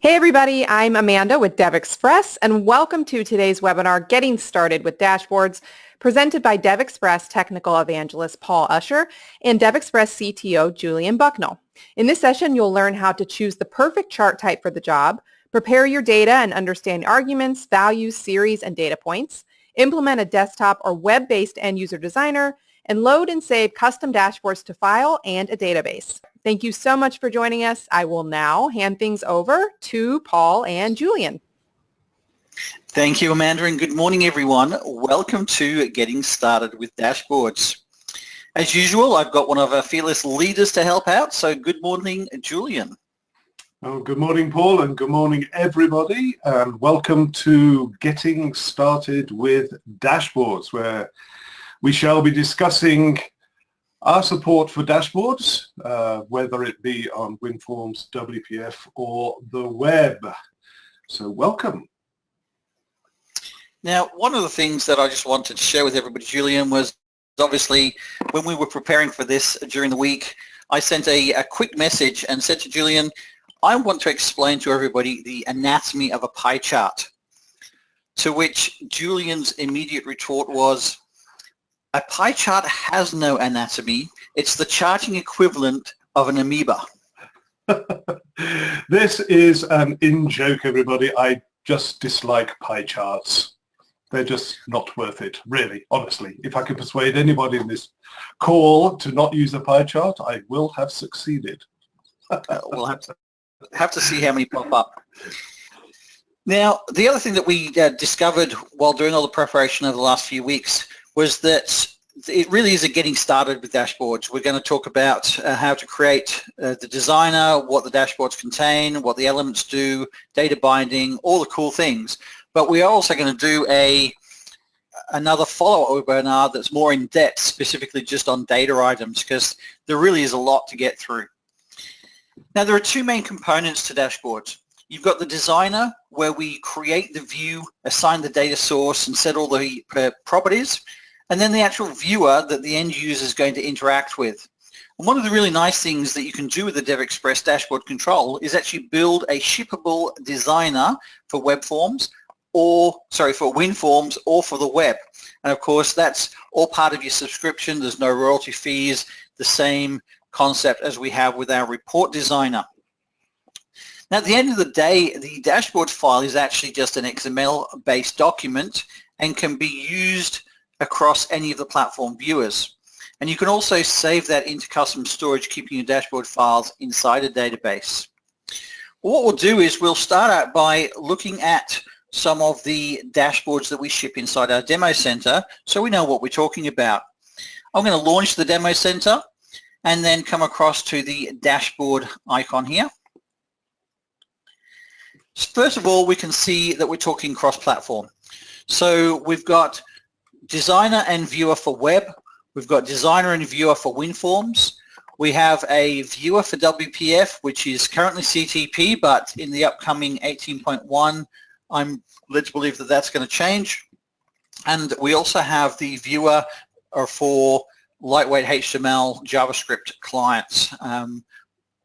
Hey everybody, I'm Amanda with DevExpress and welcome to today's webinar, Getting Started with Dashboards, presented by DevExpress Technical Evangelist Paul Usher and DevExpress CTO Julian Bucknall. In this session, you'll learn how to choose the perfect chart type for the job, prepare your data and understand arguments, values, series, and data points, implement a desktop or web-based end-user designer, and load and save custom dashboards to file and a database. Thank you so much for joining us. I will now hand things over to Paul and Julian. Thank you, Amanda, and good morning, everyone. Welcome to Getting Started with Dashboards. As usual, I've got one of our fearless leaders to help out, so good morning, Julian. Oh, good morning, Paul, and good morning, everybody, and welcome to Getting Started with Dashboards, where we shall be discussing our support for dashboards, whether it be on WinForms, WPF, or the web. So welcome. Now, one of the things that I just wanted to share with everybody, Julian, was obviously when we were preparing for this during the week, I sent a quick message and said to Julian, I want to explain to everybody the anatomy of a pie chart. To which Julian's immediate retort was, a pie chart has no anatomy. It's the charting equivalent of an amoeba. This is an in-joke, everybody. I just dislike pie charts. They're just not worth it, really, honestly. If I can persuade anybody in this call to not use a pie chart, I will have succeeded. We'll have to see how many pop up. Now, the other thing that we discovered while doing all the preparation over the last few weeks was that it really is a getting started with dashboards. We're going to talk about how to create the designer, what the dashboards contain, what the elements do, data binding, all the cool things. But we are also going to do another follow-up webinar that's more in depth, specifically just on data items, because there really is a lot to get through. Now, there are two main components to dashboards. You've got the designer, where we create the view, assign the data source, and set all the properties, and then the actual viewer that the end user is going to interact with. And one of the really nice things that you can do with the DevExpress dashboard control is actually build a shippable designer for WinForms or for the web. And of course, that's all part of your subscription. There's no royalty fees, the same concept as we have with our report designer. Now, at the end of the day, the dashboard file is actually just an XML-based document and can be used across any of the platform viewers. And you can also save that into custom storage, keeping your dashboard files inside a database. Well, what we'll do is we'll start out by looking at some of the dashboards that we ship inside our demo center so we know what we're talking about. I'm going to launch the demo center and then come across to the dashboard icon here. First of all, we can see that we're talking cross-platform. So we've got designer and viewer for web. We've got designer and viewer for WinForms. We have a viewer for WPF, which is currently CTP, but in the upcoming 18.1, I'm led to believe that that's going to change. And we also have the viewer for lightweight HTML JavaScript clients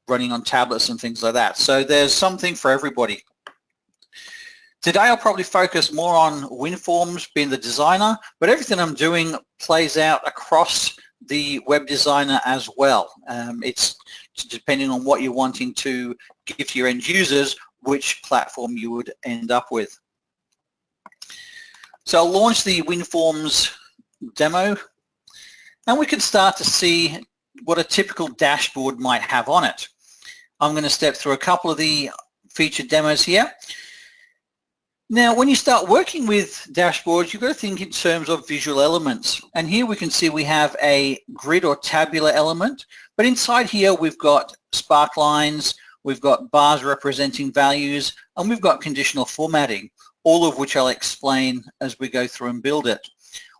running on tablets and things like that. So there's something for everybody. Today I'll probably focus more on WinForms being the designer, but everything I'm doing plays out across the web designer as well. It's depending on what you're wanting to give to your end users, which platform you would end up with. So I'll launch the WinForms demo, and we can start to see what a typical dashboard might have on it. I'm going to step through a couple of the featured demos here. Now, when you start working with dashboards, you've got to think in terms of visual elements. And here we can see we have a grid or tabular element, but inside here we've got spark lines, we've got bars representing values, and we've got conditional formatting, all of which I'll explain as we go through and build it.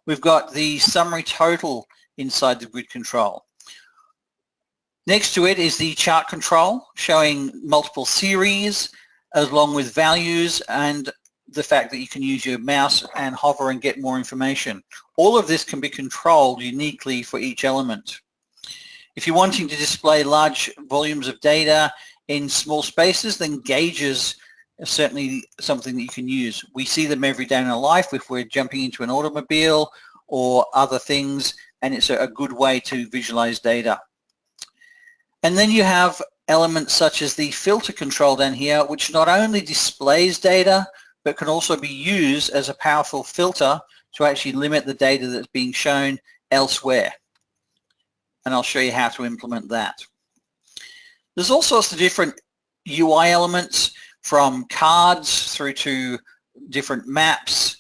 We've got the summary total inside the grid control. Next to it is the chart control, showing multiple series along with values and the fact that you can use your mouse and hover and get more information. All of this can be controlled uniquely for each element. If you're wanting to display large volumes of data in small spaces, then gauges are certainly something that you can use. We see them every day in our life if we're jumping into an automobile or other things, and it's a good way to visualize data. And then you have elements such as the filter control down here, which not only displays data, but can also be used as a powerful filter to actually limit the data that's being shown elsewhere. And I'll show you how to implement that. There's all sorts of different UI elements, from cards through to different maps,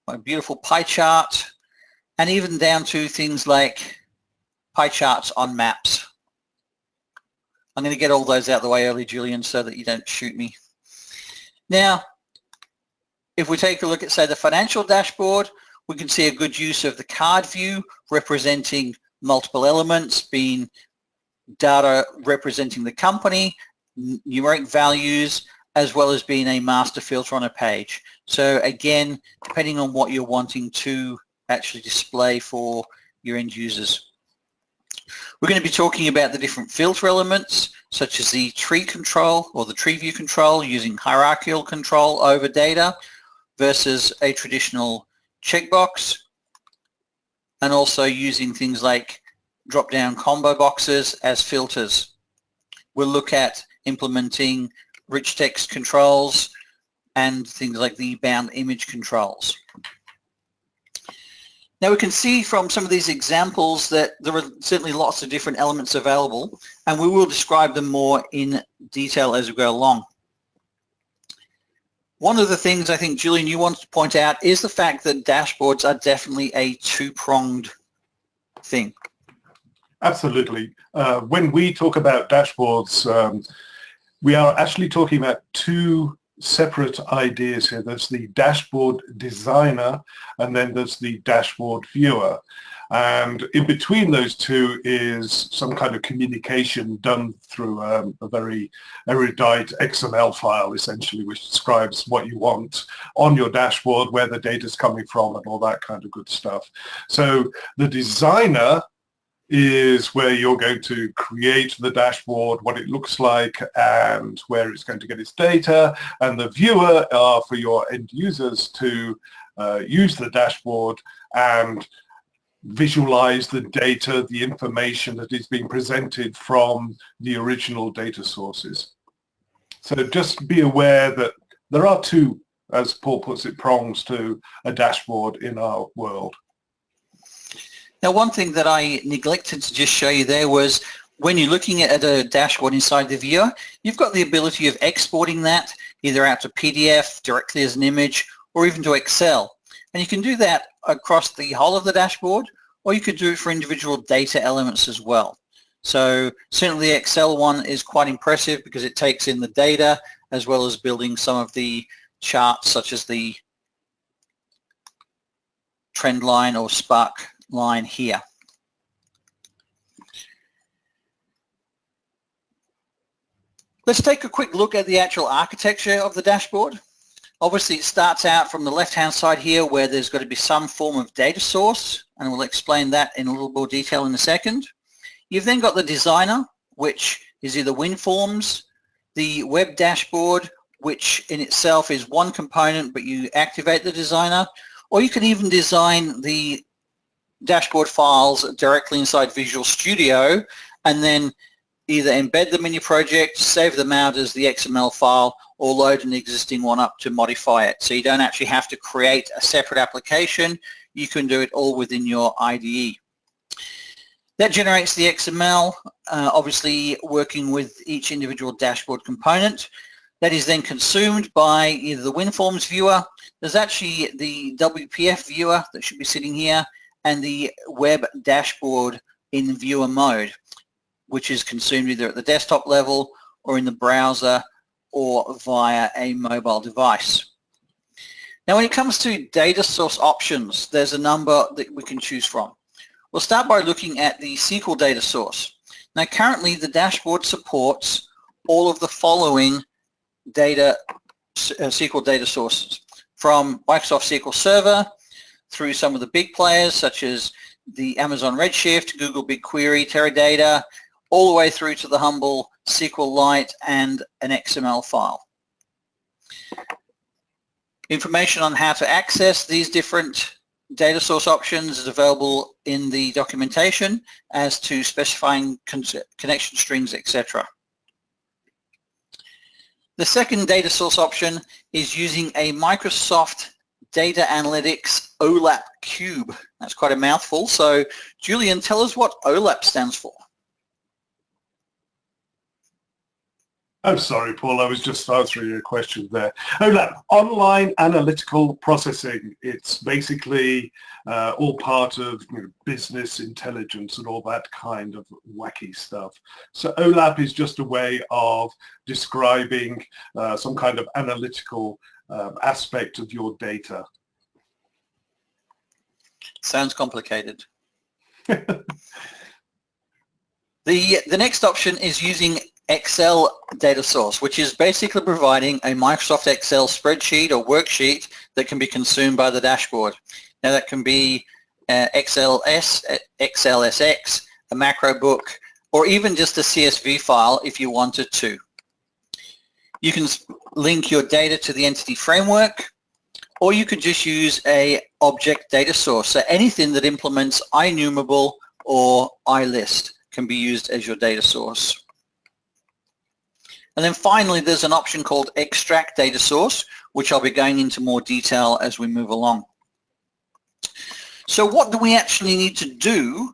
a beautiful pie chart, and even down to things like pie charts on maps. I'm going to get all those out of the way early, Julian, so that you don't shoot me. Now, if we take a look at, say, the financial dashboard, we can see a good use of the card view representing multiple elements, being data representing the company, numeric values, as well as being a master filter on a page. So again, depending on what you're wanting to actually display for your end users. We're going to be talking about the different filter elements, such as the tree control or the tree view control, using hierarchical control over data versus a traditional checkbox, and also using things like drop-down combo boxes as filters. We'll look at implementing rich text controls and things like the bound image controls. Now we can see from some of these examples that there are certainly lots of different elements available, and we will describe them more in detail as we go along. One of the things I think, Julian, you wanted to point out is the fact that dashboards are definitely a two-pronged thing. Absolutely. When we talk about dashboards, we are actually talking about two separate ideas here. There's the dashboard designer, and then there's the dashboard viewer. And in between those two is some kind of communication done through a very erudite XML file, essentially, which describes what you want on your dashboard, where the data is coming from, and all that kind of good stuff. So the designer is where you're going to create the dashboard, what it looks like, and where it's going to get its data. And the viewer are for your end users to use the dashboard and visualize the data, the information that is being presented from the original data sources. So just be aware that there are two, as Paul puts it, prongs to a dashboard in our world. Now, one thing that I neglected to just show you there was when you're looking at a dashboard inside the viewer, you've got the ability of exporting that either out to PDF directly as an image or even to Excel. And you can do that across the whole of the dashboard, or you could do it for individual data elements as well. So certainly the Excel one is quite impressive because it takes in the data as well as building some of the charts such as the trend line or spark line here. Let's take a quick look at the actual architecture of the dashboard. Obviously it starts out from the left-hand side here where there's got to be some form of data source, and we'll explain that in a little more detail in a second. You've then got the designer, which is either WinForms, the web dashboard, which in itself is one component but you activate the designer, or you can even design the dashboard files directly inside Visual Studio and then either embed them in your project, save them out as the XML file, or load an existing one up to modify it. So you don't actually have to create a separate application. You can do it all within your IDE. That generates the XML, obviously working with each individual dashboard component. That is then consumed by either the WinForms viewer. There's actually the WPF viewer that should be sitting here, and the web dashboard in viewer mode, which is consumed either at the desktop level or in the browser or via a mobile device. Now when it comes to data source options, there's a number that we can choose from. We'll start by looking at the SQL data source. Now currently the dashboard supports all of the following SQL data sources, from Microsoft SQL Server through some of the big players such as the Amazon Redshift, Google BigQuery, Teradata, all the way through to the humble SQLite and an XML file. Information on how to access these different data source options is available in the documentation as to specifying connection strings, etc. The second data source option is using a Microsoft Data Analytics OLAP cube. That's quite a mouthful. So Julian, tell us what OLAP stands for. I'm sorry, Paul, I was just answering your question there. OLAP, Online Analytical Processing. It's basically all part of business intelligence and all that kind of wacky stuff. So OLAP is just a way of describing some kind of analytical aspect of your data. Sounds complicated. The next option is using Excel data source, which is basically providing a Microsoft Excel spreadsheet or worksheet that can be consumed by the dashboard. Now that can be XLS, XLSX, a macro book, or even just a CSV file if you wanted to. You can link your data to the entity framework, or you could just use a object data source. So anything that implements IEnumerable or iList can be used as your data source. And then finally, there's an option called Extract Data Source, which I'll be going into more detail as we move along. So what do we actually need to do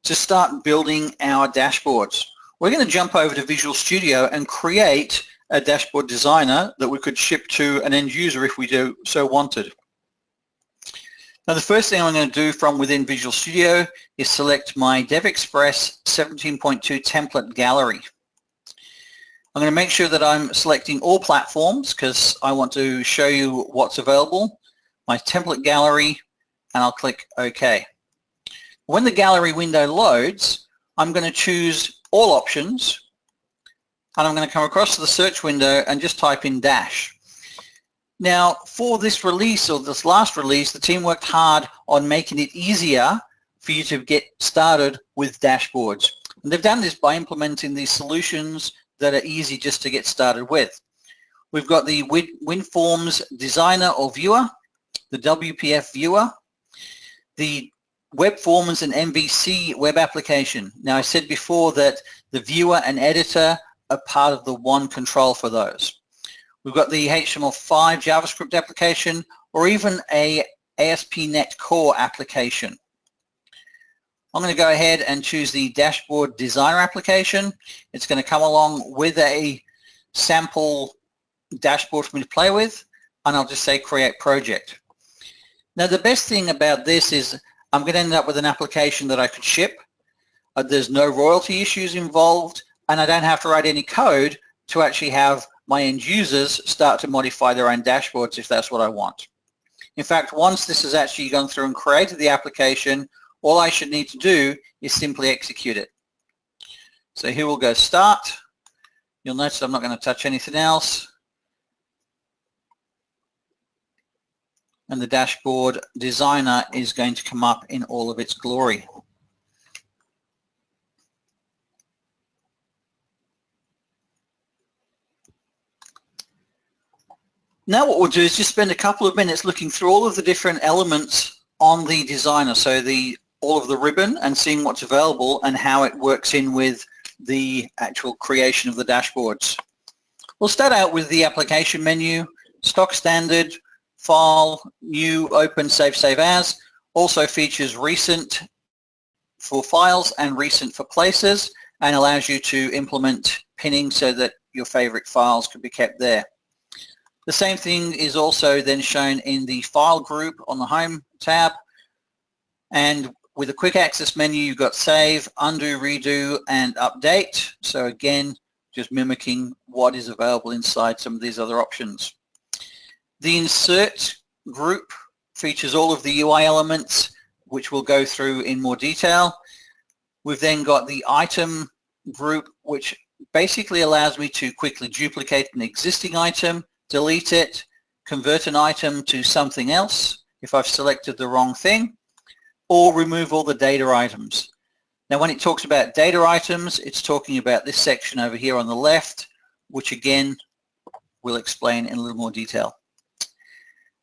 to start building our dashboards? We're going to jump over to Visual Studio and create a dashboard designer that we could ship to an end user if we do so wanted. Now the first thing I'm going to do from within Visual Studio is select my DevExpress 17.2 template gallery. I'm going to make sure that I'm selecting all platforms because I want to show you what's available, my template gallery, and I'll click OK. When the gallery window loads, I'm going to choose all options, and I'm going to come across to the search window and just type in dash. Now for this release, or this last release, the team worked hard on making it easier for you to get started with dashboards. And they've done this by implementing these solutions that are easy just to get started with. We've got the WinForms Designer or Viewer, the WPF Viewer, the Web Forms and MVC web application. Now I said before that the viewer and editor are part of the one control for those. We've got the HTML5 JavaScript application, or even a ASP.NET Core application. I'm going to go ahead and choose the Dashboard Designer application. It's going to come along with a sample dashboard for me to play with, and I'll just say Create Project. Now the best thing about this is I'm going to end up with an application that I could ship. There's no royalty issues involved, and I don't have to write any code to actually have my end users start to modify their own dashboards if that's what I want. In fact, once this has actually gone through and created the application, all I should need to do is simply execute it. So here we'll go Start. You'll notice I'm not going to touch anything else. And the Dashboard Designer is going to come up in all of its glory. Now what we'll do is just spend a couple of minutes looking through all of the different elements on the designer, so all of the ribbon, and seeing what's available and how it works in with the actual creation of the dashboards. We'll start out with the application menu, stock standard, file, new, open, save as. Also features recent for files and recent for places, and allows you to implement pinning so that your favorite files can be kept there. The same thing is also then shown in the file group on the home tab, and with a quick access menu you've got save, undo, redo, and update. So again, just mimicking what is available inside some of these other options. The insert group features all of the UI elements, which we'll go through in more detail. We've then got the item group, which basically allows me to quickly duplicate an existing item, delete it, convert an item to something else if I've selected the wrong thing, or remove all the data items. Now when it talks about data items, it's talking about this section over here on the left, which again we'll explain in a little more detail.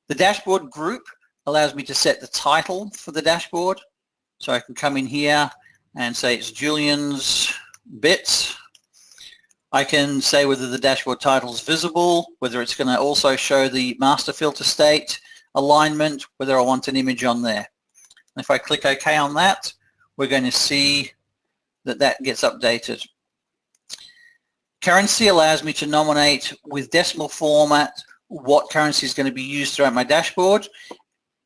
The dashboard group allows me to set the title for the dashboard. So I can come in here and say it's Julian's Bits. I can say whether the dashboard title is visible, whether it's going to also show the master filter state, alignment, whether I want an image on there. And if I click OK on that, we're going to see that that gets updated. Currency allows me to nominate with decimal format what currency is going to be used throughout my dashboard.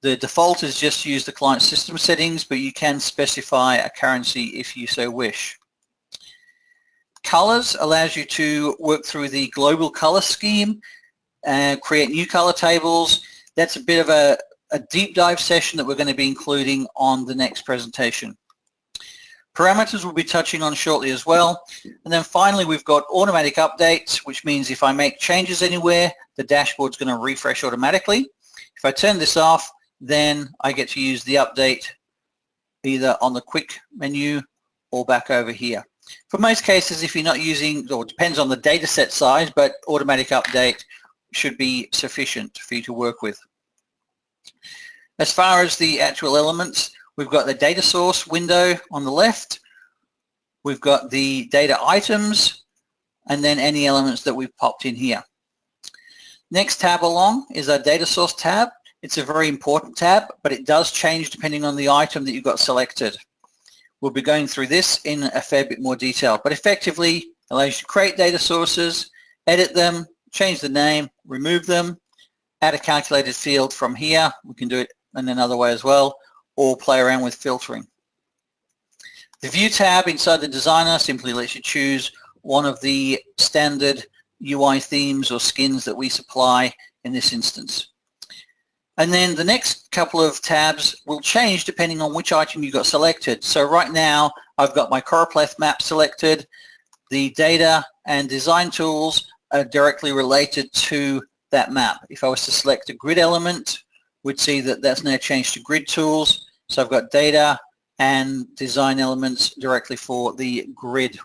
The default is just use the client system settings, but you can specify a currency if you so wish. Colors allows you to work through the global color scheme and create new color tables. That's a bit of a deep dive session that we're going to be including on the next presentation. Parameters we'll be touching on shortly as well. And then finally, we've got automatic updates, which means if I make changes anywhere, the dashboard's going to refresh automatically. If I turn this off, then I get to use the update either on the quick menu or back over here. For most cases, if you're not using, or it depends on the data set size, but automatic update should be sufficient for you to work with. As far as the actual elements, we've got the data source window on the left. We've got the data items, and then any elements that we've popped in here. Next tab along is our data source tab. It's a very important tab, but it does change depending on the item that you've got selected. We'll be going through this in a fair bit more detail, but effectively allows you to create data sources, edit them, change the name, remove them, add a calculated field from here. We can do it in another way as well, or play around with filtering. The View tab inside the Designer simply lets you choose one of the standard UI themes or skins that we supply in this instance. And then the next couple of tabs will change depending on which item you got selected. So right now I've got my choropleth map selected. The data and design tools are directly related to that map. If I was to select a grid element, we'd see that that's now changed to grid tools. So I've got data and design elements directly for the grid.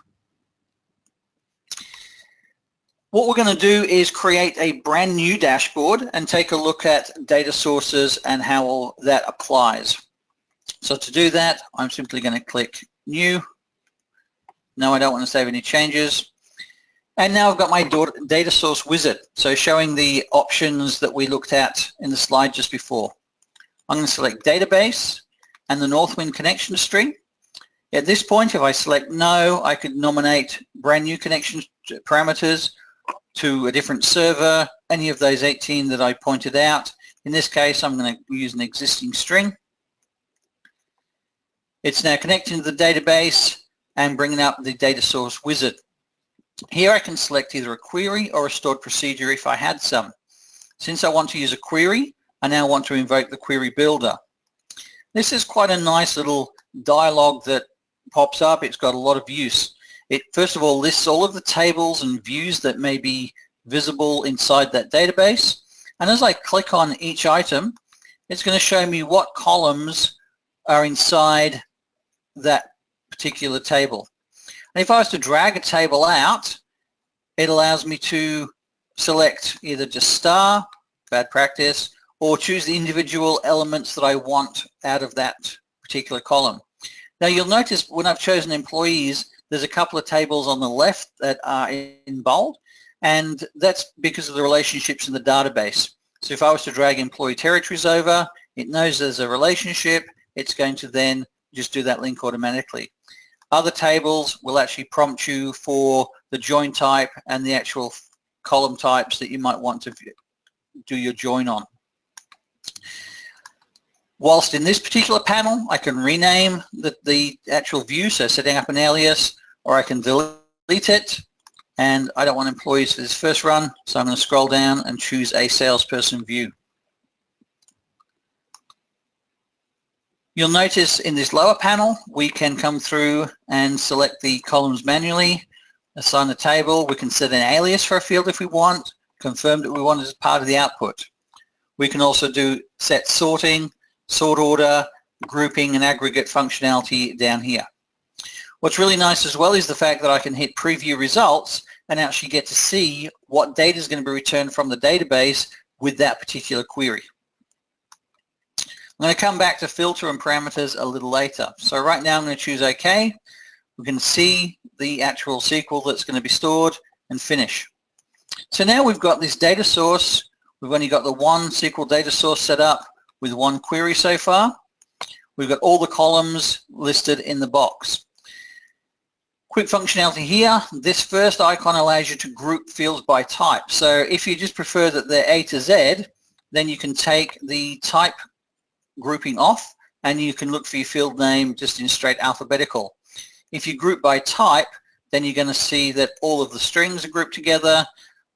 What we're going to do is create a brand new dashboard and take a look at data sources and how all that applies. So to do that, I'm simply going to click New. No, I don't want to save any changes. And now I've got my data source wizard, so showing the options that we looked at in the slide just before. I'm going to select Database and the Northwind connection string. At this point, if I select No, I could nominate brand new connection parameters to a different server, any of those 18 that I pointed out. In this case, I'm going to use an existing string. It's now connecting to the database and bringing up the data source wizard. Here I can select either a query or a stored procedure if I had some. Since I want to use a query, I now want to invoke the query builder. This is quite a nice little dialogue that pops up. It's got a lot of use. It first of all lists all of the tables and views that may be visible inside that database. And as I click on each item, it's going to show me what columns are inside that particular table. And if I was to drag a table out, it allows me to select either just star, bad practice, or choose the individual elements that I want out of that particular column. Now you'll notice when I've chosen employees, there's a couple of tables on the left that are in bold, and that's because of the relationships in the database. So if I was to drag employee territories over, it knows there's a relationship. It's going to then just do that link automatically. Other tables will actually prompt you for the join type and the actual column types that you might want to do your join on. Whilst in this particular panel, I can rename the actual view, so setting up an alias, or I can delete it. And I don't want employees for this first run, so I'm going to scroll down and choose a salesperson view. You'll notice in this lower panel, we can come through and select the columns manually, assign a table. We can set an alias for a field if we want, confirm that we want it as part of the output. We can also do set sorting, sort order, grouping, and aggregate functionality down here. What's really nice as well is the fact that I can hit preview results and actually get to see what data is going to be returned from the database with that particular query. I'm going to come back to filter and parameters a little later. So right now I'm going to choose OK. We can see the actual SQL that's going to be stored and finish. So now we've got this data source. We've only got the one SQL data source set up with one query so far. We've got all the columns listed in the box. Quick functionality here. This first icon allows you to group fields by type. So if you just prefer that they're A to Z, then you can take the type grouping off and you can look for your field name just in straight alphabetical. If you group by type, then you're going to see that all of the strings are grouped together,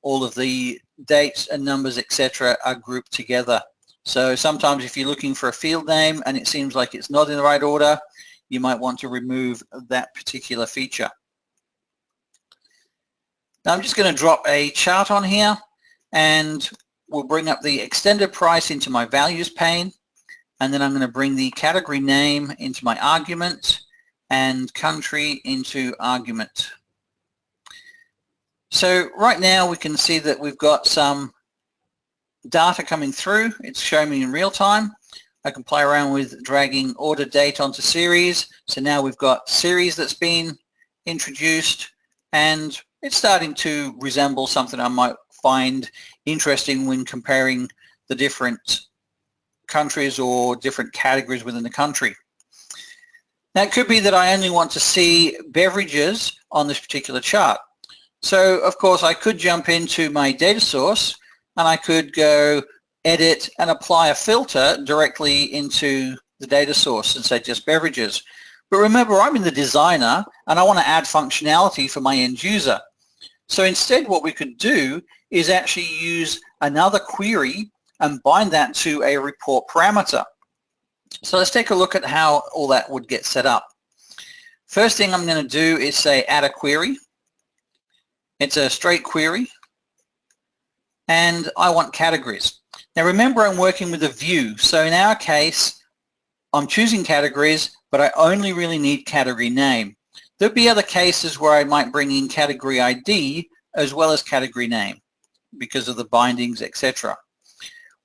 all of the dates and numbers, etc. are grouped together. So sometimes if you're looking for a field name and it seems like it's not in the right order, you might want to remove that particular feature. Now I'm just going to drop a chart on here and we'll bring up the extended price into my values pane, and then I'm going to bring the category name into my argument and country into argument. So right now we can see that we've got some data coming through. It's showing me in real time. I can play around with dragging order date onto series. So now we've got series that's been introduced, and it's starting to resemble something I might find interesting when comparing the different countries or different categories within the country. Now it could be that I only want to see beverages on this particular chart. So of course I could jump into my data source and I could go edit and apply a filter directly into the data source and say just beverages. But remember, I'm in the designer and I want to add functionality for my end user. So instead what we could do is actually use another query and bind that to a report parameter. So let's take a look at how all that would get set up. First thing I'm going to do is say add a query. It's a straight query and I want categories. Now remember, I'm working with a view, so in our case I'm choosing categories, but I only really need category name. There'll be other cases where I might bring in category ID as well as category name because of the bindings, etc.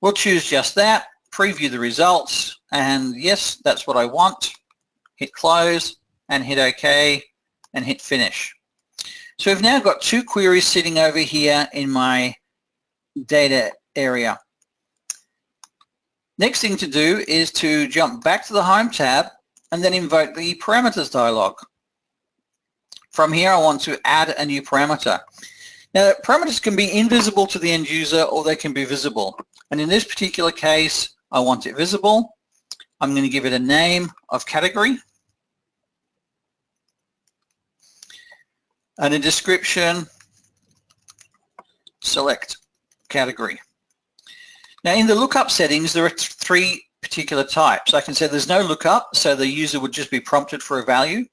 We'll choose just that, preview the results, and yes, that's what I want. Hit close and hit OK and hit finish. So we've now got two queries sitting over here in my data area. Next thing to do is to jump back to the Home tab and then invoke the parameters dialog. From here I want to add a new parameter. Now parameters can be invisible to the end user or they can be visible. And in this particular case I want it visible. I'm going to give it a name of category and a description, select category. Now in the lookup settings there are three particular types. I can say there's no lookup, so the user would just be prompted for a value.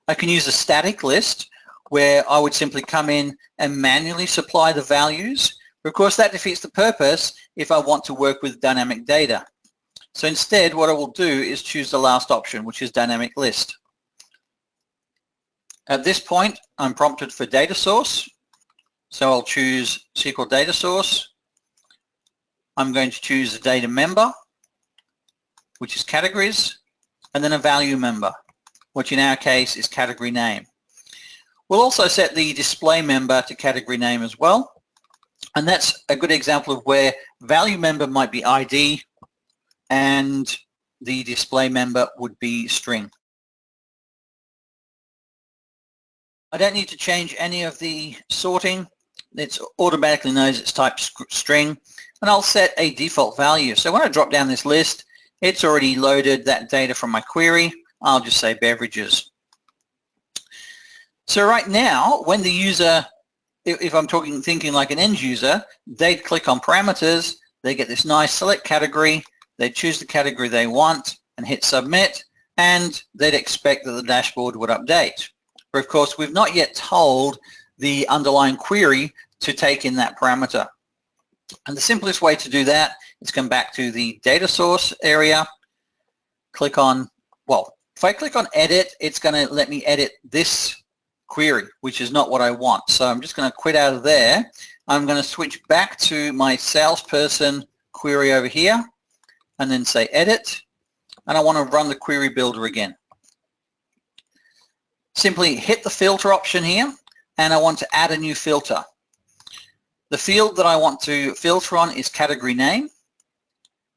I can use a static list where I would simply come in and manually supply the values. But of course that defeats the purpose if I want to work with dynamic data. So instead what I will do is choose the last option, which is dynamic list. At this point I'm prompted for data source, so I'll choose SQL data source. I'm going to choose a data member, which is categories, and then a value member, which in our case is category name. We'll also set the display member to category name as well, and that's a good example of where value member might be ID and the display member would be string. I don't need to change any of the sorting. It automatically knows it's type string, and I'll set a default value. So when I drop down this list, it's already loaded that data from my query. I'll just say beverages. So right now, when the user, if I'm thinking like an end user, they'd click on parameters, they get this nice select category, they choose the category they want and hit submit, and they'd expect that the dashboard would update. But of course, we've not yet told the underlying query to take in that parameter. And the simplest way to do that is come back to the data source area, click on, well, if I click on edit, it's going to let me edit this query, which is not what I want. So I'm just going to quit out of there. I'm going to switch back to my salesperson query over here and then say edit. And I want to run the query builder again. Simply hit the filter option here, and I want to add a new filter. The field that I want to filter on is category name.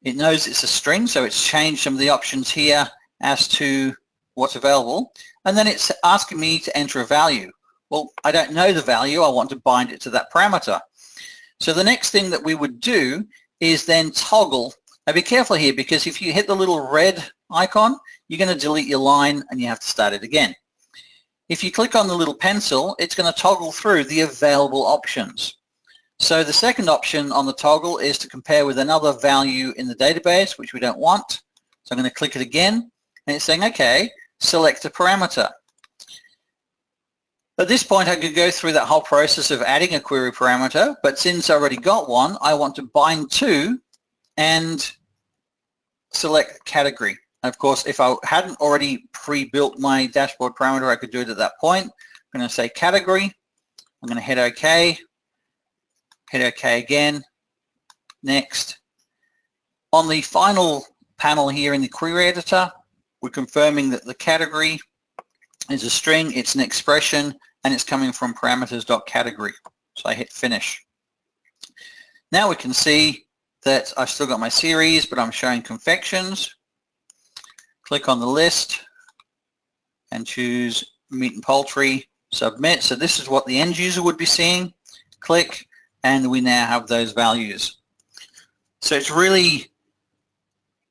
It knows it's a string, so it's changed some of the options here as to what's available. And then it's asking me to enter a value. Well, I don't know the value. I want to bind it to that parameter. So the next thing that we would do is then toggle. Now be careful here, because if you hit the little red icon, you're going to delete your line and you have to start it again. If you click on the little pencil, it's going to toggle through the available options. So the second option on the toggle is to compare with another value in the database, which we don't want. So I'm going to click it again, and it's saying, okay, select a parameter. At this point, I could go through that whole process of adding a query parameter, but since I already got one, I want to bind to and select category. And of course, if I hadn't already pre-built my dashboard parameter, I could do it at that point. I'm going to say category. I'm going to hit OK. Hit OK again. Next. On the final panel here in the query editor, we're confirming that the category is a string, it's an expression, and it's coming from parameters.category. So I hit finish. Now we can see that I've still got my series, but I'm showing confections. Click on the list and choose meat and poultry, submit. So this is what the end user would be seeing. Click, and we now have those values. So it's really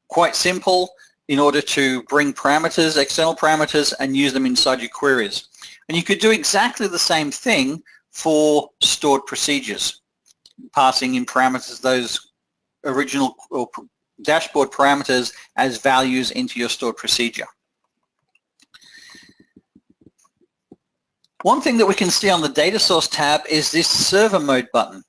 quite simple in order to bring parameters, external parameters, and use them inside your queries. And you could do exactly the same thing for stored procedures, passing in parameters, those original or dashboard parameters as values into your stored procedure. One thing that we can see on the data source tab is this server mode button.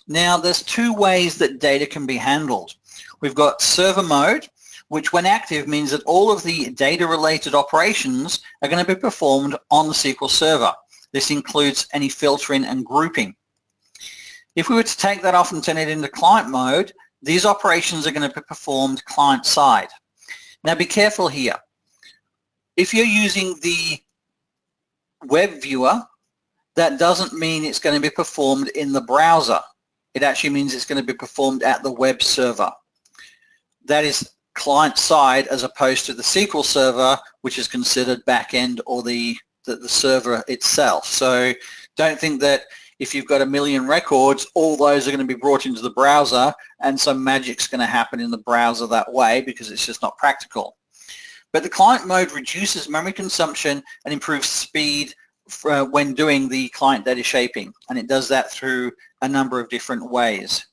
Now there's two ways that data can be handled. We've got server mode, which when active means that all of the data related operations are going to be performed on the SQL Server. This includes any filtering and grouping. If we were to take that off and turn it into client mode, these operations are going to be performed client side. Now be careful here. If you're using the web viewer, that doesn't mean it's going to be performed in the browser. It actually means it's going to be performed at the web server. That is client side as opposed to the SQL Server, which is considered back-end or the server itself. So don't think that if you've got 1 million records, all those are going to be brought into the browser and some magic's going to happen in the browser that way, because it's just not practical. But the client mode reduces memory consumption and improves speed when doing the client data shaping, and it does that through a number of different ways.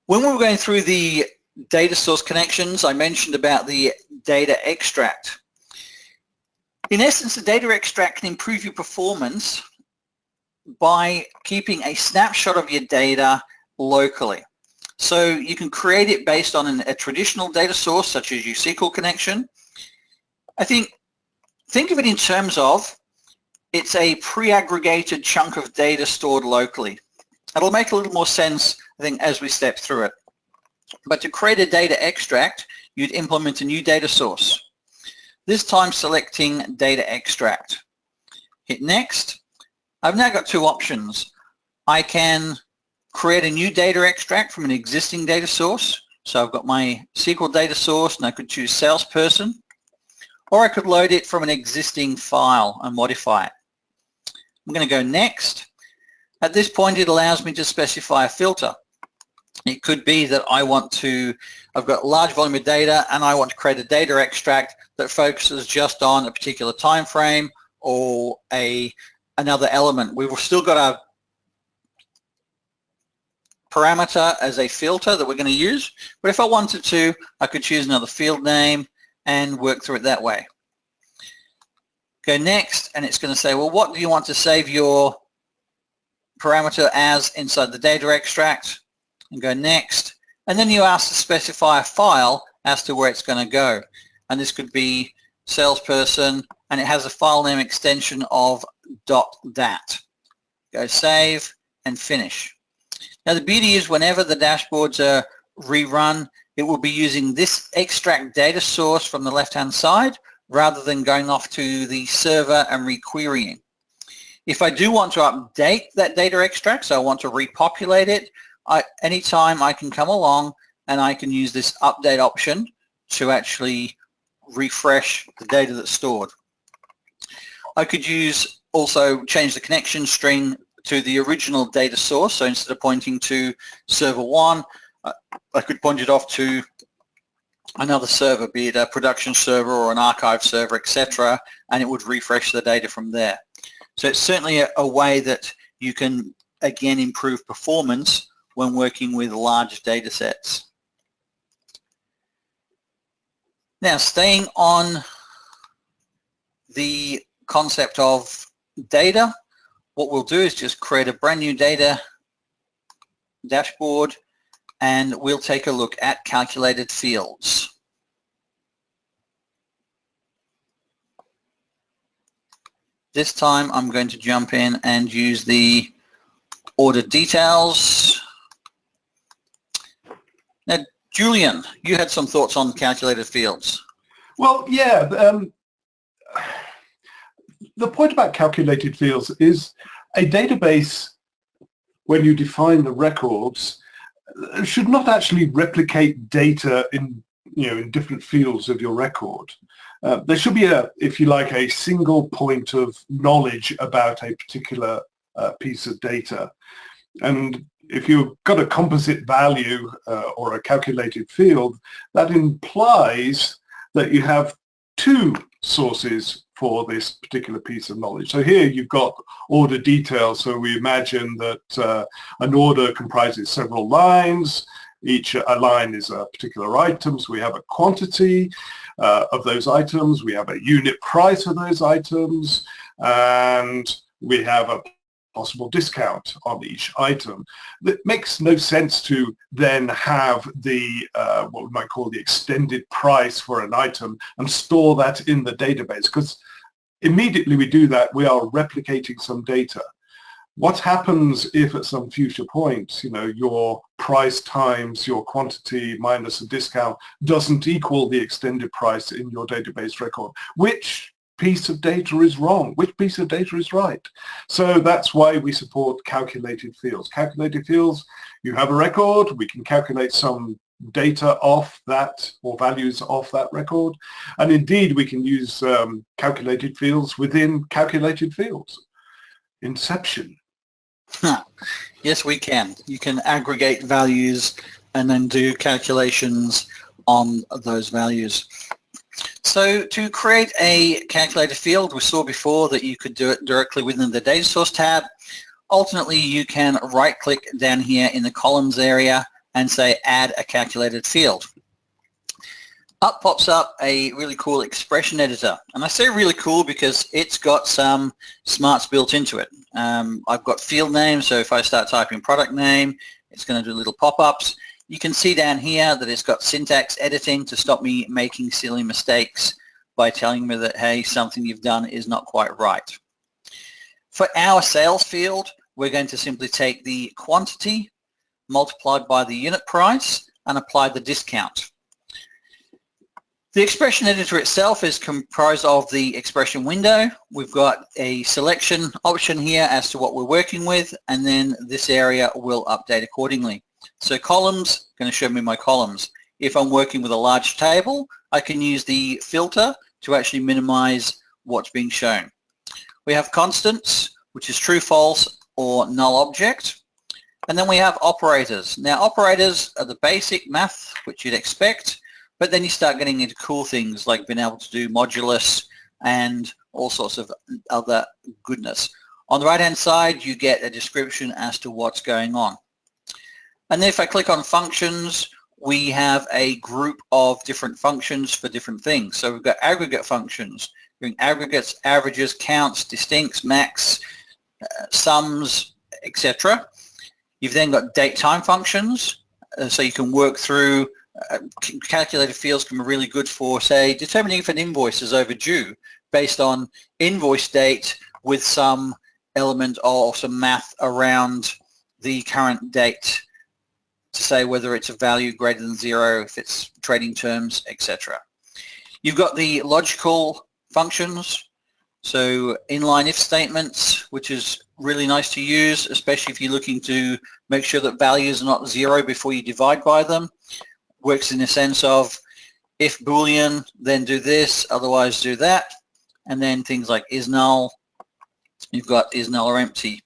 When we were going through the data source connections, I mentioned about the data extract. In essence, the data extract can improve your performance by keeping a snapshot of your data locally. So you can create it based on a traditional data source, such as your SQL connection. Think of it in terms of it's a pre-aggregated chunk of data stored locally. It'll make a little more sense, I think, as we step through it. But to create a data extract, you'd implement a new data source. This time selecting data extract. Hit next. I've now got two options. I can create a new data extract from an existing data source. So I've got my SQL data source and I could choose salesperson, or I could load it from an existing file and modify it. I'm going to go next. At this point, it allows me to specify a filter. It could be that I've got a large volume of data and I want to create a data extract that focuses just on a particular time frame or another element. We've still got our parameter as a filter that we're going to use, but if I wanted to, I could choose another field name and work through it that way. Go next, and it's going to say, well, what do you want to save your parameter as inside the data extract? And go next, and then you ask to specify a file as to where it's going to go, and this could be salesperson and it has a file name extension of .dat. Go save and finish. Now the beauty is whenever the dashboards are rerun, it will be using this extract data source from the left-hand side rather than going off to the server and requerying. If I do want to update that data extract, so I want to repopulate it, anytime I can come along and I can use this update option to actually refresh the data that's stored. I could also change the connection string to the original data source. So instead of pointing to server 1, I could point it off to another server, be it a production server or an archive server, etc., and it would refresh the data from there. So it's certainly a way that you can, again, improve performance when working with large data sets. Now, staying on the concept of data, what we'll do is just create a brand new data dashboard, and we'll take a look at calculated fields. This time I'm going to jump in and use the order details. Now, Julian, you had some thoughts on calculated fields. Well, yeah, the point about calculated fields is a database, when you define the records, should not actually replicate data in different fields of your record. There should be if you like, a single point of knowledge about a particular piece of data. And if you've got a composite value or a calculated field, that implies that you have two sources for this particular piece of knowledge. So here you've got order details. So we imagine that an order comprises several lines. Each line is a particular item. So we have a quantity of those items. We have a unit price of those items. And we have a possible discount on each item. It makes no sense to then have the what we might call the extended price for an item and store that in the database, because immediately we do that, we are replicating some data. What happens if at some future point, your price times your quantity minus a discount doesn't equal the extended price in your database record? Which piece of data is wrong? Which piece of data is right? So that's why we support calculated fields. Calculated fields, you have a record, we can calculate some data off that or values off that record. And indeed, we can use calculated fields within calculated fields. Inception. Yes, we can. You can aggregate values and then do calculations on those values. So to create a calculated field, we saw before that you could do it directly within the data source tab. Alternately, you can right-click down here in the columns area and say add a calculated field. Up pops up a really cool expression editor. And I say really cool because it's got some smarts built into it. I've got field names, so if I start typing product name, it's going to do little pop-ups. You can see down here that it's got syntax editing to stop me making silly mistakes by telling me that, hey, something you've done is not quite right. For our sales field, we're going to simply take the quantity multiplied by the unit price and apply the discount. The expression editor itself is comprised of the expression window. We've got a selection option here as to what we're working with, and then this area will update accordingly. So columns, going to show me my columns. If I'm working with a large table, I can use the filter to actually minimize what's being shown. We have constants, which is true, false, or null object. And then we have operators. Now operators are the basic math, which you'd expect, but then you start getting into cool things like being able to do modulus and all sorts of other goodness. On the right-hand side, you get a description as to what's going on. And then if I click on functions, we have a group of different functions for different things. So we've got aggregate functions, doing aggregates, averages, counts, distincts, max, sums, etc. You've then got date time functions, so you can work through calculated fields can be really good for, say, determining if an invoice is overdue based on invoice date with some element or some math around the current date to say whether it's a value greater than 0, if it's trading terms, etc. You've got the logical functions, so inline if statements, which is really nice to use, especially if you're looking to make sure that values are not 0 before you divide by them. Works in the sense of if Boolean, then do this, otherwise do that. And then things like is null, you've got is null or empty.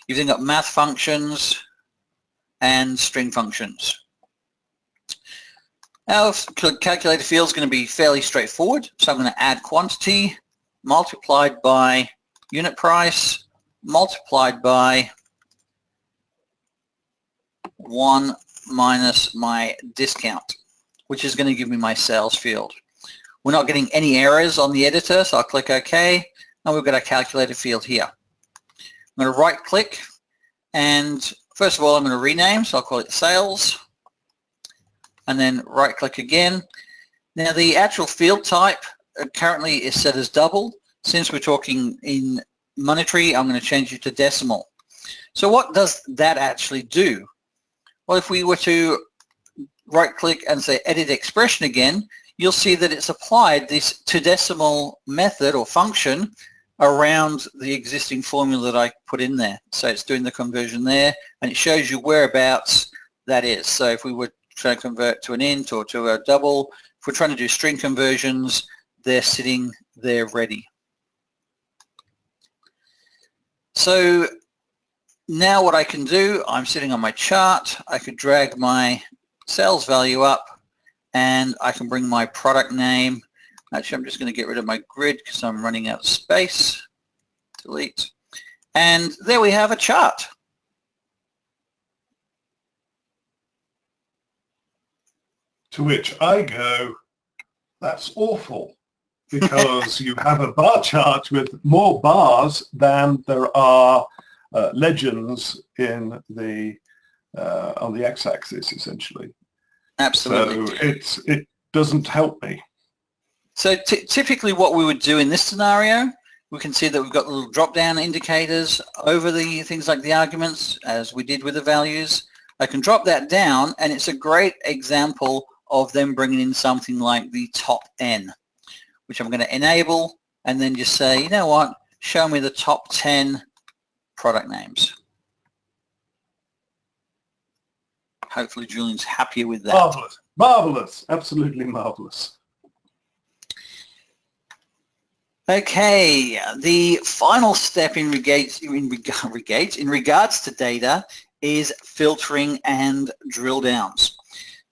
You've then got math functions and string functions. Our calculator field is going to be fairly straightforward. So I'm going to add quantity multiplied by unit price multiplied by 1 minus my discount, which is going to give me my sales field. We're not getting any errors on the editor, so I'll click OK, and we've got our calculator field here. I'm going to right click, and first of all I'm going to rename, so I'll call it sales, and then right click again. Now the actual field type currently is set as double. Since we're talking in monetary, I'm going to change it to decimal. So what does that actually do? Well, if we were to right click and say edit expression again, you'll see that it's applied this to decimal method or function around the existing formula that I put in there. So it's doing the conversion there, and it shows you whereabouts that is. So if we were trying to convert to an int or to a double, if we're trying to do string conversions, they're sitting there ready. So now what I can do, I'm sitting on my chart, I could drag my sales value up, and I can bring my product name. Actually, I'm just going to get rid of my grid because I'm running out of space. Delete. And there we have a chart. To which I go, that's awful, because you have a bar chart with more bars than there are legends in the on the x-axis, essentially. Absolutely. So it doesn't help me. So typically what we would do in this scenario, we can see that we've got little drop-down indicators over the things like the arguments, as we did with the values. I can drop that down, and it's a great example of them bringing in something like the top N, which I'm going to enable, and then just say, you know what, show me the top 10 product names. Hopefully Julian's happier with that. Marvelous, marvelous, absolutely marvelous. Okay, the final step in regards to data is filtering and drill downs.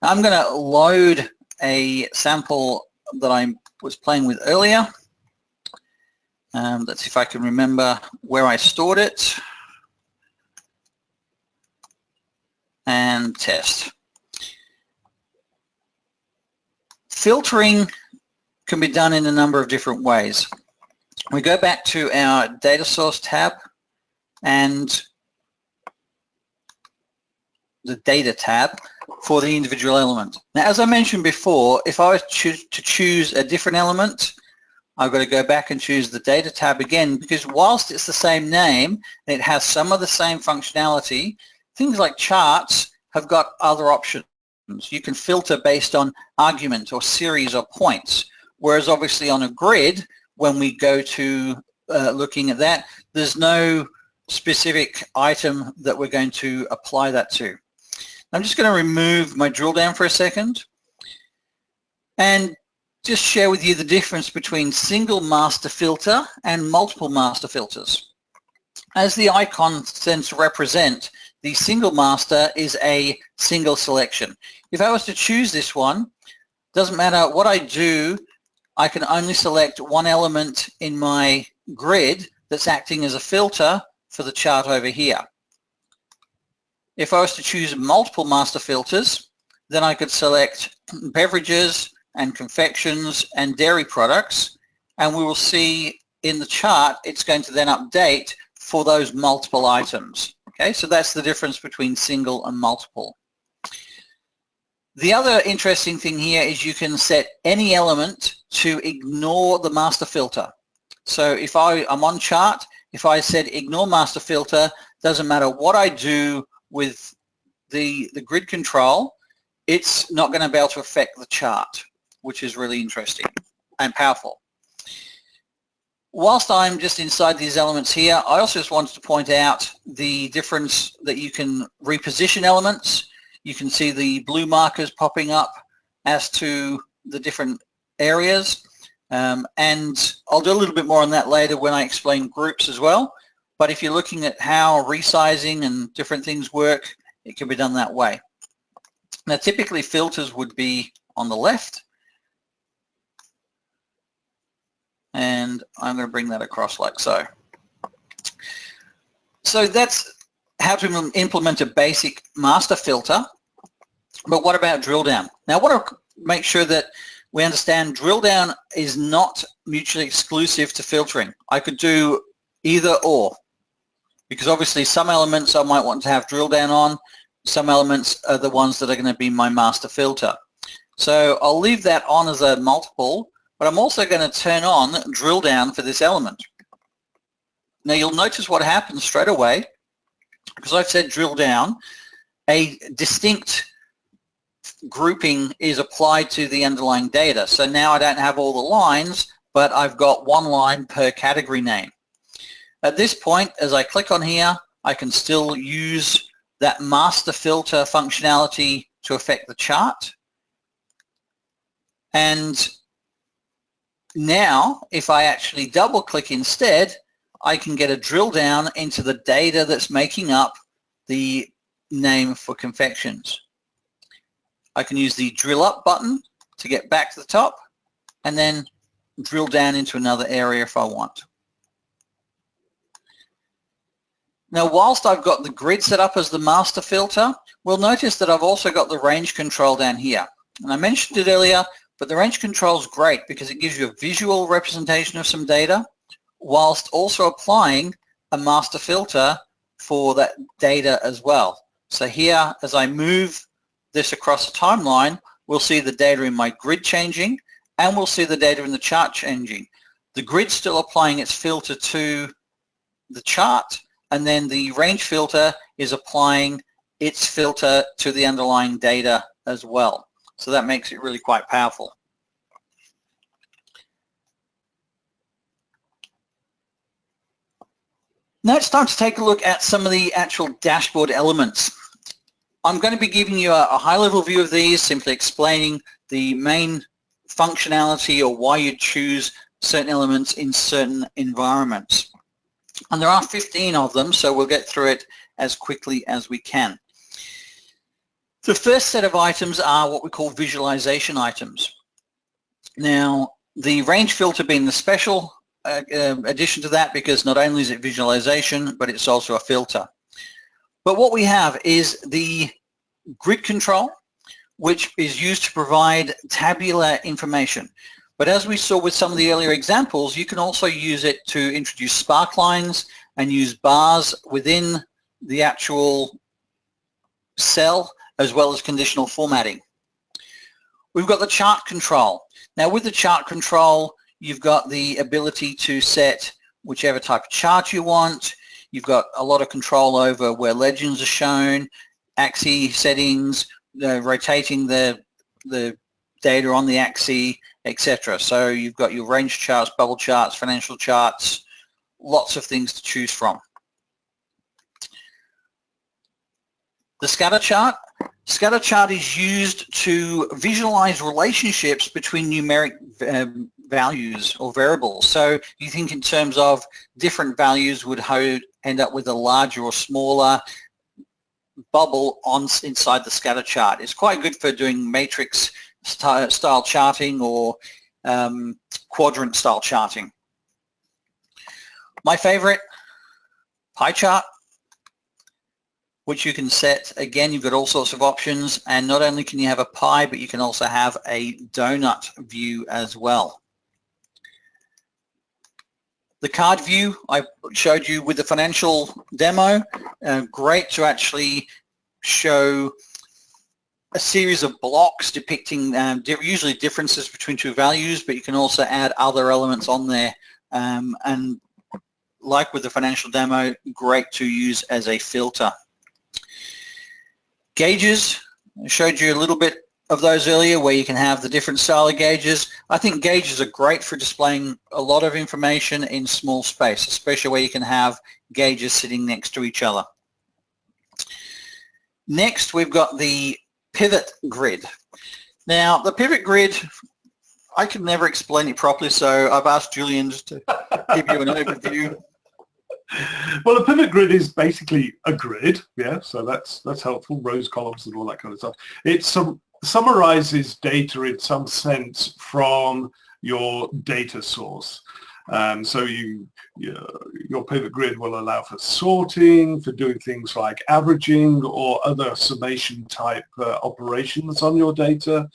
Now, I'm going to load a sample that I was playing with earlier. Let's see if I can remember where I stored it. And test. Filtering can be done in a number of different ways. We go back to our data source tab and the data tab for the individual element. Now, as I mentioned before, if I was to choose a different element, I've got to go back and choose the data tab again, because whilst it's the same name and it has some of the same functionality, things like charts have got other options. You can filter based on argument or series or points, whereas obviously on a grid, when we go to looking at that, there's no specific item that we're going to apply that to. I'm just going to remove my drill down for a second and just share with you the difference between single master filter and multiple master filters. As the icon tends to represent, the single master is a single selection. If I was to choose this one, doesn't matter what I do, I can only select one element in my grid that's acting as a filter for the chart over here. If I was to choose multiple master filters, then I could select beverages and confections and dairy products, and we will see in the chart it's going to then update for those multiple items. Okay, so that's the difference between single and multiple. The other interesting thing here is you can set any element to ignore the master filter. So if I'm on chart, if I said ignore master filter, doesn't matter what I do with the grid control, it's not going to be able to affect the chart, which is really interesting and powerful. Whilst I'm just inside these elements here, I also just wanted to point out the difference that you can reposition elements. You can see the blue markers popping up as to the different areas. And I'll do a little bit more on that later when I explain groups as well. But if you're looking at how resizing and different things work, it can be done that way. Now, typically filters would be on the left. And I'm going to bring that across like so. So that's how to implement a basic master filter. But what about drill down? Now, I want to make sure that we understand drill down is not mutually exclusive to filtering. I could do either or, because obviously some elements I might want to have drill down on, some elements are the ones that are going to be my master filter. So I'll leave that on as a multiple, but I'm also going to turn on drill down for this element. Now you'll notice what happens straight away, because I've said drill down, a distinct grouping is applied to the underlying data. So now I don't have all the lines, but I've got one line per category name. At this point, as I click on here, I can still use that master filter functionality to affect the chart. And now, if I actually double click instead, I can get a drill down into the data that's making up the name for confections. I can use the drill up button to get back to the top and then drill down into another area if I want. Now, whilst I've got the grid set up as the master filter, we'll notice that I've also got the range control down here. And I mentioned it earlier, but the range control is great because it gives you a visual representation of some data whilst also applying a master filter for that data as well. So here, as I move this across the timeline, we'll see the data in my grid changing and we'll see the data in the chart changing. The grid's still applying its filter to the chart, and then the range filter is applying its filter to the underlying data as well. So that makes it really quite powerful. Now it's time to take a look at some of the actual dashboard elements. I'm going to be giving you a high-level view of these, simply explaining the main functionality or why you choose certain elements in certain environments. And there are 15 of them, so we'll get through it as quickly as we can. The first set of items are what we call visualization items. Now, the range filter being the special addition to that, because not only is it visualization, but it's also a filter. But what we have is the grid control, which is used to provide tabular information. But as we saw with some of the earlier examples, you can also use it to introduce spark lines and use bars within the actual cell, as well as conditional formatting. We've got the chart control. Now with the chart control, you've got the ability to set whichever type of chart you want. You've got a lot of control over where legends are shown, axis settings, rotating the data on the axis, etc. So you've got your range charts, bubble charts, financial charts, lots of things to choose from. The scatter chart. Scatter chart is used to visualize relationships between numeric values or variables. So you think in terms of different values would end up with a larger or smaller bubble inside the scatter chart. It's quite good for doing matrix style charting or quadrant style charting. My favorite, pie chart, which you can set. Again, you've got all sorts of options, and not only can you have a pie, but you can also have a donut view as well. The card view I showed you with the financial demo, great to actually show a series of blocks depicting usually differences between two values, but you can also add other elements on there and like with the financial demo, great to use as a filter. Gauges, I showed you a little bit of those earlier where you can have the different style of gauges. I think gauges are great for displaying a lot of information in small space, especially where you can have gauges sitting next to each other. Next, we've got the pivot grid. Now, the pivot grid, I could never explain it properly, so I've asked Julian just to give you an overview. Well, a pivot grid is basically a grid, yeah, so that's helpful, rows, columns, and all that kind of stuff. It summarizes data in some sense from your data source. So your pivot grid will allow for sorting, for doing things like averaging or other summation type operations on your data.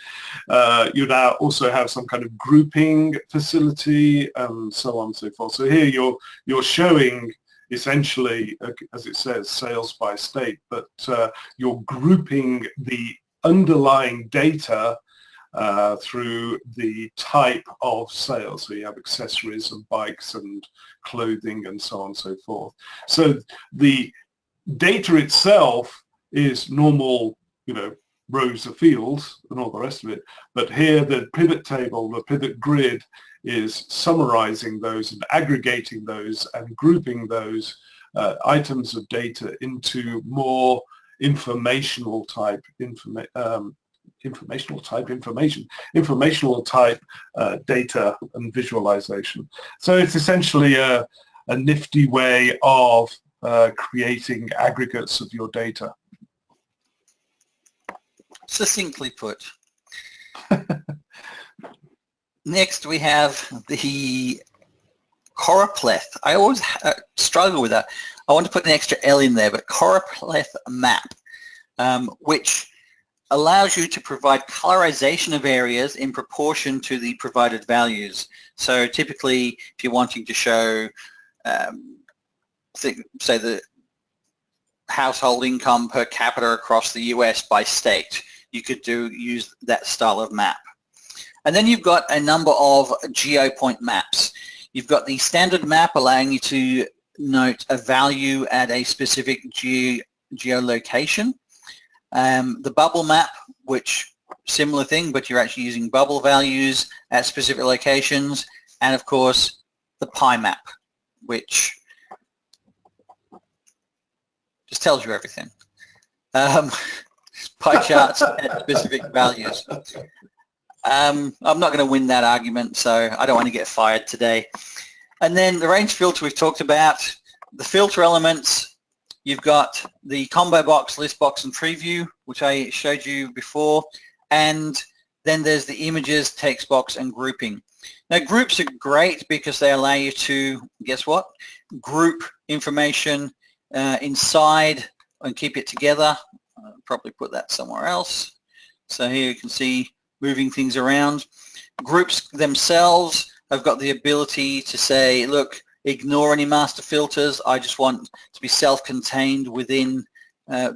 You now also have some kind of grouping facility and so on and so forth. So here you're showing essentially, as it says, sales by state, but you're grouping the underlying data through the type of sales. So you have accessories and bikes and clothing and so on and so forth. So the data itself is normal, rows of fields and all the rest of it. But here the pivot table, the pivot grid is summarizing those and aggregating those and grouping those items of data into more informational type data and visualization. So it's essentially a nifty way of creating aggregates of your data. Succinctly put. Next, we have the choropleth. I always struggle with that. I want to put an extra L in there, but choropleth map, which allows you to provide colorization of areas in proportion to the provided values. So typically, if you're wanting to show, say, the household income per capita across the US by state, you could use that style of map. And then you've got a number of geopoint maps. You've got the standard map allowing you to note a value at a specific geolocation. The bubble map, which similar thing, but you're actually using bubble values at specific locations. And of course, the pie map, which just tells you everything. Pie charts at specific values. I'm not going to win that argument, so I don't want to get fired today. And then the range filter we've talked about. The filter elements, you've got the combo box, list box, and preview, which I showed you before. And then there's the images, text box, and grouping. Now, groups are great because they allow you to, guess what? Group information inside and keep it together. I'll probably put that somewhere else. So here you can see moving things around. Groups themselves have got the ability to say, look, ignore any master filters. I just want to be self-contained within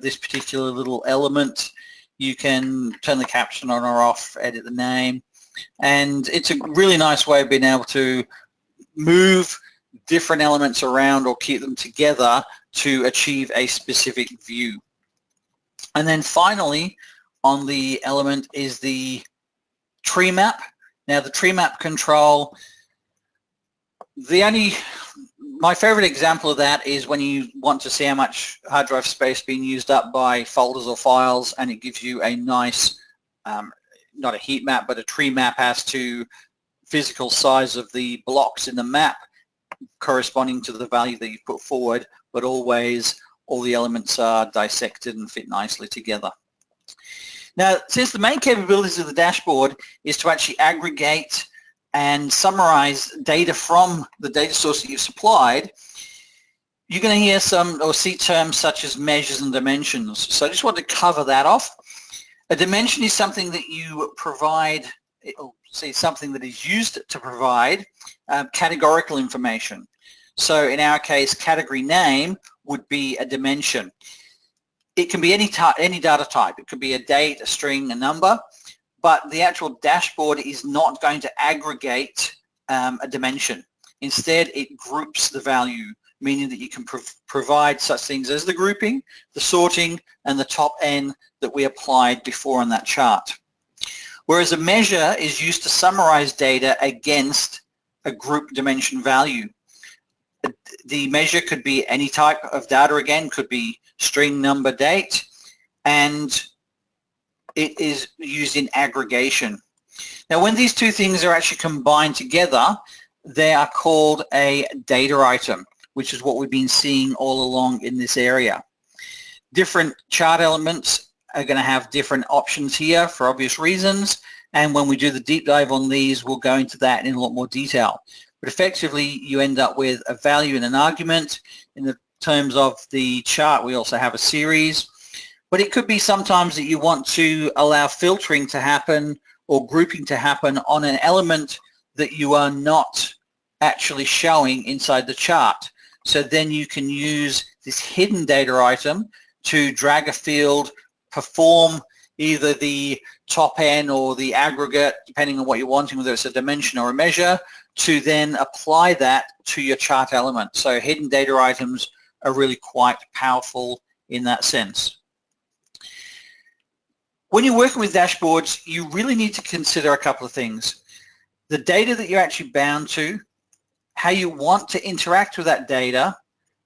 this particular little element. You can turn the caption on or off, edit the name. And it's a really nice way of being able to move different elements around or keep them together to achieve a specific view. And then finally, on the element is the tree map. Now, the tree map control, my favorite example of that is when you want to see how much hard drive space being used up by folders or files, and it gives you a nice, not a heat map, but a tree map as to physical size of the blocks in the map corresponding to the value that you put forward, but always all the elements are dissected and fit nicely together. Now, since the main capabilities of the dashboard is to actually aggregate and summarize data from the data source that you've supplied, you're going to hear some or see terms such as measures and dimensions. So I just want to cover that off. A dimension is something that you provide, something that is used to provide categorical information. So in our case, category name would be a dimension. It can be any data type. It could be a date, a string, a number, but the actual dashboard is not going to aggregate a dimension. Instead, it groups the value, meaning that you can provide such things as the grouping, the sorting, and the top N that we applied before on that chart. Whereas a measure is used to summarize data against a group dimension value. The measure could be any type of data, again, could be string, number, date, and it is used in aggregation. Now, when these two things are actually combined together, they are called a data item, which is what we've been seeing all along in this area. Different chart elements are going to have different options here for obvious reasons, and when we do the deep dive on these, we'll go into that in a lot more detail. But effectively, you end up with a value and an argument. In the terms of the chart, we also have a series, but it could be sometimes that you want to allow filtering to happen or grouping to happen on an element that you are not actually showing inside the chart. So then you can use this hidden data item to drag a field, perform either the top N or the aggregate, depending on what you're wanting, whether it's a dimension or a measure, to then apply that to your chart element. So hidden data items are really quite powerful in that sense. When you're working with dashboards, you really need to consider a couple of things. The data that you're actually bound to, how you want to interact with that data,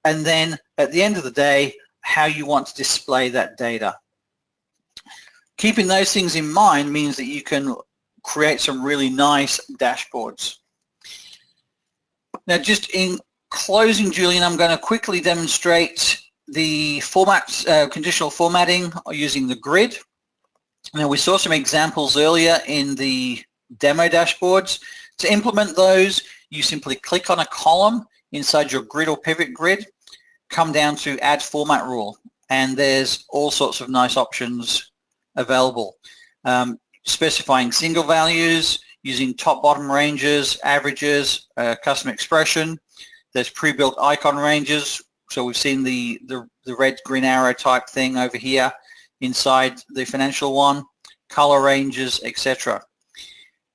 and then at the end of the day, how you want to display that data. Keeping those things in mind means that you can create some really nice dashboards. Now, just in closing, Julian, I'm going to quickly demonstrate the conditional formatting using the grid. Now, we saw some examples earlier in the demo dashboards. To implement those, you simply click on a column inside your grid or pivot grid, come down to add format rule, and there's all sorts of nice options available. Specifying single values, using top-bottom ranges, averages, custom expression. There's pre-built icon ranges. So we've seen the red green arrow type thing over here inside the financial one, color ranges, etc.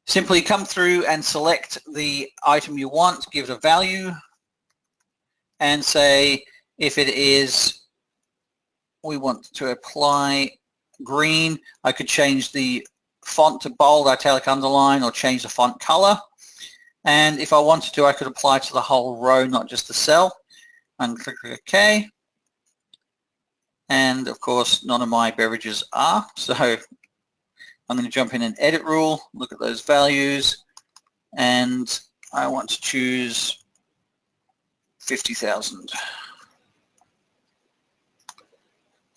Simply come through and select the item you want, give it a value, and say if it is, we want to apply green, I could change the font to bold, italic, underline, or change the font color. And if I wanted to, I could apply to the whole row, not just the cell, and click OK. And of course, none of my beverages are, so I'm going to jump in and edit rule, look at those values, and I want to choose 50,000.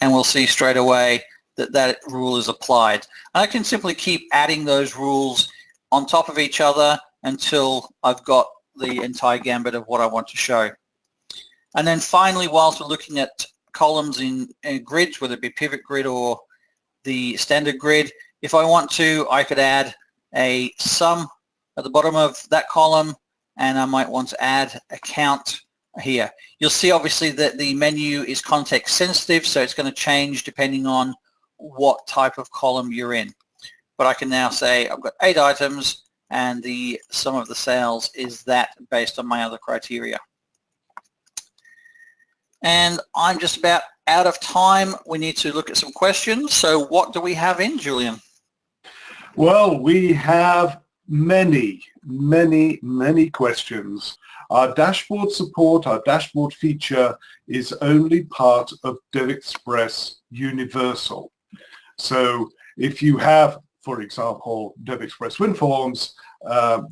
And we'll see straight away that that rule is applied. I can simply keep adding those rules on top of each other until I've got the entire gambit of what I want to show. And then finally, whilst we're looking at columns in grids, whether it be pivot grid or the standard grid, if I want to, I could add a sum at the bottom of that column, and I might want to add a count here. You'll see obviously that the menu is context sensitive, so it's going to change depending on what type of column you're in. But I can now say I've got 8 items and the sum of the sales is that based on my other criteria. And I'm just about out of time. We need to look at some questions. So what do we have in, Julian? Well, we have many questions. Our dashboard support, our dashboard feature is only part of DevExpress Universal. So if you have, for example, DevExpress WinForms,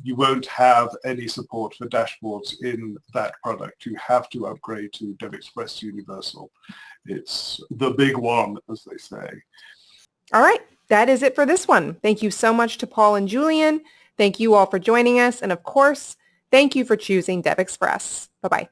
you won't have any support for dashboards in that product. You have to upgrade to DevExpress Universal. It's the big one, as they say. All right. That is it for this one. Thank you so much to Paul and Julian. Thank you all for joining us. And of course, thank you for choosing DevExpress. Bye-bye.